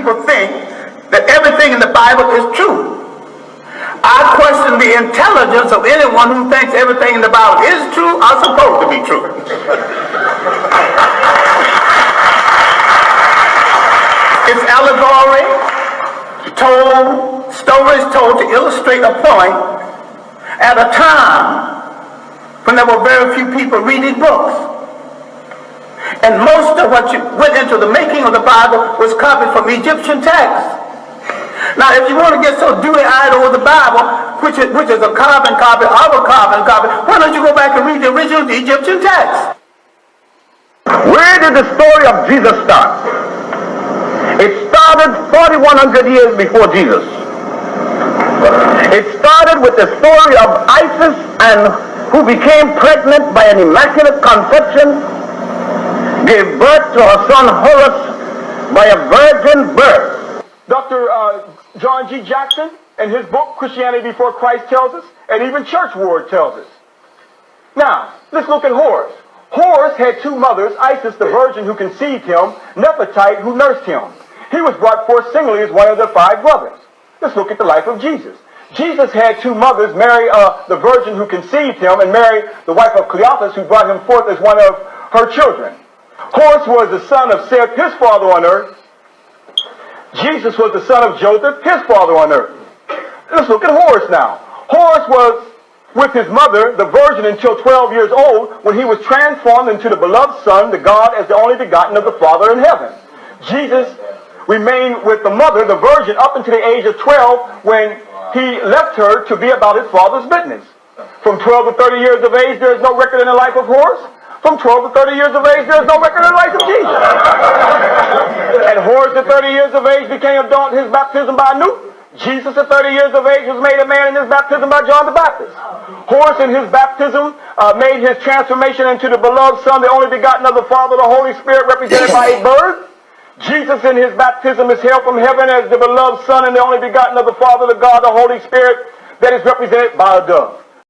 people think that everything in the Bible is true. I question the intelligence of anyone who thinks everything in the Bible is true or supposed to be true. It's allegory, stories told to illustrate a point at a time when there were very few people reading books. And most of what went into the making of the Bible was copied from Egyptian texts. Now, if you want to get so dewy-eyed over the Bible, which is a carbon copy of a carbon copy, why don't you go back and read the original Egyptian text? Where did the story of Jesus start? It started 4,100 years before Jesus. It started with the story of Isis, and who became pregnant by an immaculate conception, gave birth to her son Horus by a virgin birth. Dr. John G. Jackson, in his book, Christianity Before Christ, tells us, and even Church Ward tells us. Now, let's look at Horus. Horus had two mothers, Isis, the virgin who conceived him, Nefertiti, who nursed him. He was brought forth singly as one of the five brothers. Let's look at the life of Jesus. Jesus had two mothers, Mary, the virgin who conceived him, and Mary, the wife of Cleophas, who brought him forth as one of her children. Horus was the son of Seth, his father on earth. Jesus was the son of Joseph, his father on earth. Let's look at Horus now. Horus was with his mother, the virgin, until 12 years old, when he was transformed into the beloved Son, the God, as the only begotten of the Father in heaven. Jesus remained with the mother, the virgin, up until the age of 12, when he left her to be about his father's business. From 12 to 30 years of age, there is no record in the life of Horus. From 12 to 30 years of age, there is no record in the life of Jesus. And Horus at 30 years of age became a dog in his baptism by Newton. Jesus at 30 years of age was made a man in his baptism by John the Baptist. Horus in his baptism made his transformation into the beloved Son, the only begotten of the Father, the Holy Spirit, represented by a bird. Jesus in his baptism is hailed from heaven as the beloved Son and the only begotten of the Father, the God, the Holy Spirit, that is represented by a dove.